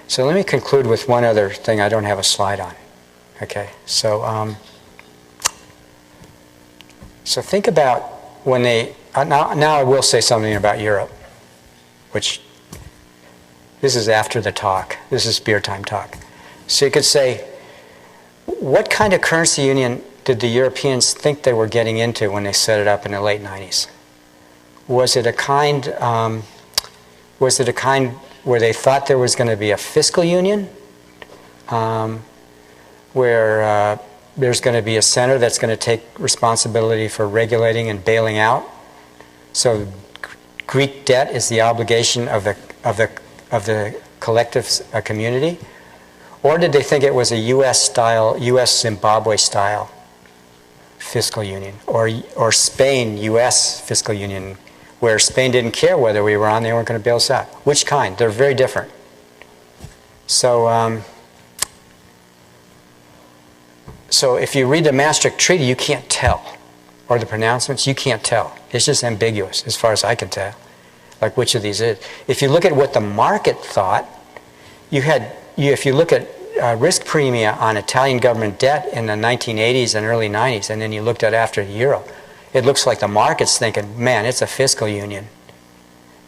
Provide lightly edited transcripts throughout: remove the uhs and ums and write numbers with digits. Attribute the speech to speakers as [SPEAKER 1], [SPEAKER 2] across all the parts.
[SPEAKER 1] So let me conclude with one other thing I don't have a slide on. Okay, so so think about when they, now I will say something about Europe, which this is after the talk. This is beer time talk. So you could say, what kind of currency union did the Europeans think they were getting into when they set it up in the late 90s? Was it a kind where they thought there was going to be a fiscal union, where there's going to be a center that's going to take responsibility for regulating and bailing out? So Greek debt is the obligation of the collective community? Or did they think it was a US-Zimbabwe style fiscal union, or Spain, US fiscal union, where Spain didn't care whether we were on, they weren't going to bail us out? Which kind? They're very different. So, so if you read the Maastricht Treaty, you can't tell, or the pronouncements, you can't tell. It's just ambiguous, as far as I can tell, like which of these is. If you look at what the market thought, if you look at risk premia on Italian government debt in the 1980s and early 90s, and then you looked at after the euro, it looks like the market's thinking, man, it's a fiscal union.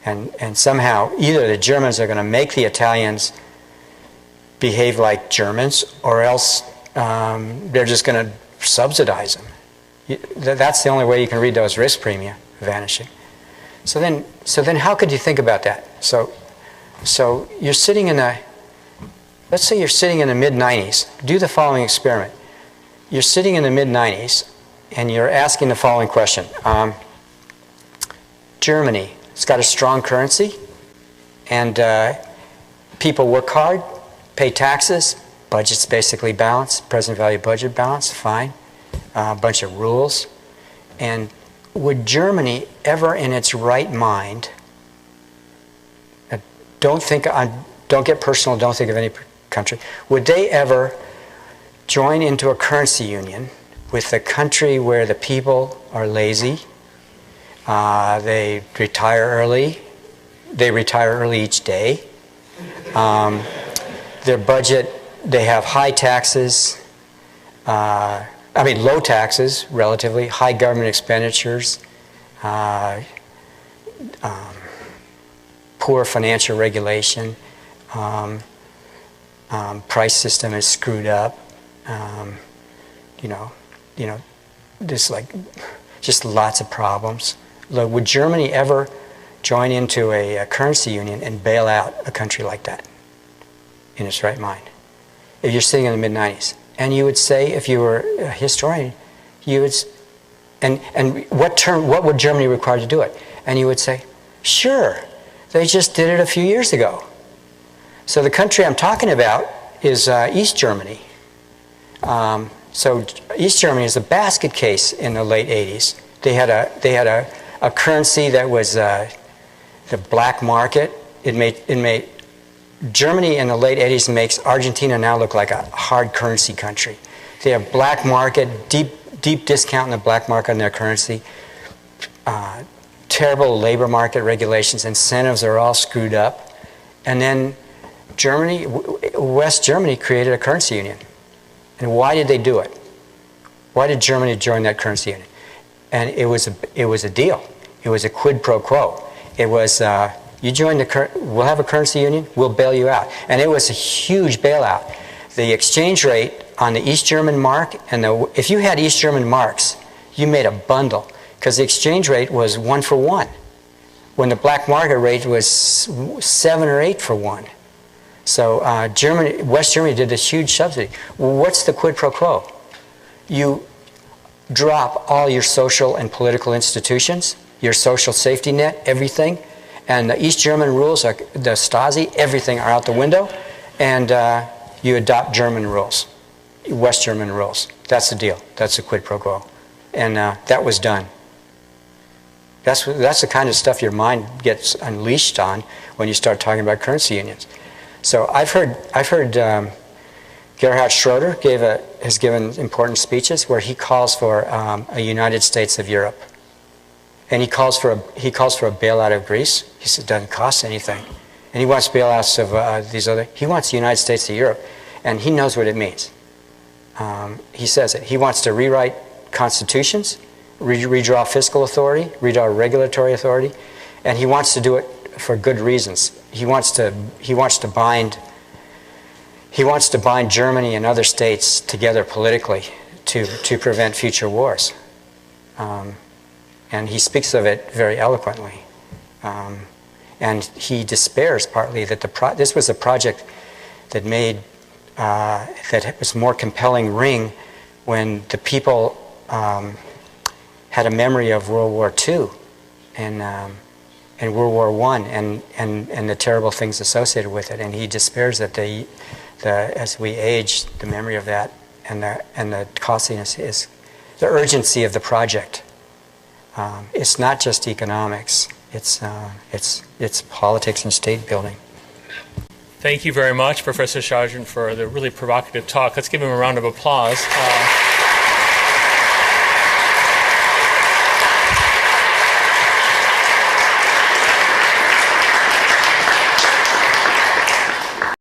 [SPEAKER 1] And somehow either the Germans are going to make the Italians behave like Germans, or else they're just going to subsidize them. That's the only way you can read those risk premia vanishing. So then how could you think about that? So you're sitting in the, let's say you're sitting in the mid-90s. Do the following experiment. You're sitting in the mid-90s and you're asking the following question. Germany, it's got a strong currency, and people work hard, pay taxes, budget's basically balanced, present value budget balance, fine. A bunch of rules. And would Germany ever in its right mind, don't get personal, don't think of any country, would they ever join into a currency union with a country where the people are lazy, they retire early each day, their budget, they have high taxes, low taxes, relatively, high government expenditures, poor financial regulation, price system is screwed up, just lots of problems. Would Germany ever join into a currency union and bail out a country like that in its right mind? If you're sitting in the mid-90s. And you would say, if you were a historian, you would, and what would Germany require to do it? And you would say, sure, they just did it a few years ago. So the country I'm talking about is East Germany. So East Germany is a basket case in the late 80s. They had a currency that was the black market. It made Germany in the late 80s makes Argentina now look like a hard currency country. They have black market, deep discount in the black market on their currency, terrible labor market regulations, incentives are all screwed up. And then Germany, West Germany created a currency union. And why did they do it? Why did Germany join that currency union? And it was a deal. It was a quid pro quo. It was, you join we'll have a currency union, we'll bail you out. And it was a huge bailout. The exchange rate on the East German mark, and if you had East German marks, you made a bundle, because the exchange rate was 1 for 1, when the black market rate was 7 or 8 for 1. So West Germany did this huge subsidy. Well, what's the quid pro quo? You drop all your social and political institutions, your social safety net, everything, and the East German rules, the Stasi, everything are out the window, and you adopt German rules, West German rules. That's the deal. That's the quid pro quo. And that was done. That's the kind of stuff your mind gets unleashed on when you start talking about currency unions. So I've heard Gerhard Schroeder has given important speeches where he calls for a United States of Europe. And he calls for a bailout of Greece. He said it doesn't cost anything. And he wants bailouts of these other, he wants the United States to Europe, and he knows what it means. He says it. He wants to rewrite constitutions, redraw fiscal authority, redraw regulatory authority, and he wants to do it for good reasons. He wants to bind Germany and other states together politically to prevent future wars. And he speaks of it very eloquently. And he despairs partly that this was a project that made that was more compelling ring when the people had a memory of World War II and World War I and the terrible things associated with it. And he despairs that as we age, the memory of that and the costliness is the urgency of the project. It's not just economics. It's politics and state building.
[SPEAKER 2] Thank you very much, Professor Sargent, for the really provocative talk. Let's give him a round of applause.